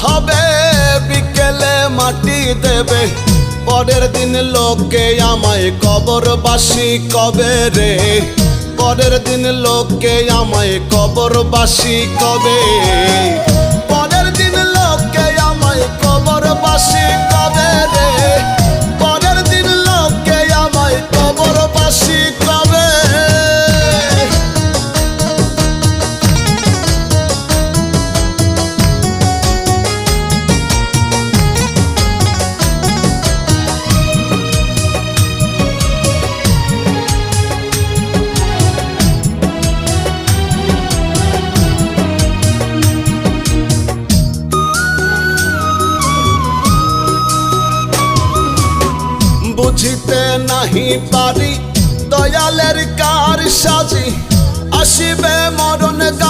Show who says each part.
Speaker 1: হবে বিকেলে মাটি দেবে, পরের দিন লোকে আমায় কবরবাসী কবে রে, পরের দিন লোকে আমায় কবরবাসী কবে, পরের দিন লোকে আমায় কবরবাসী কবে রে, পরের দিন লোকে আমায় কবরবাসী কবে। বুঝিতে নাহি পারি দয়ালের কার সাজি, আসিবে মরণ গাড়ি।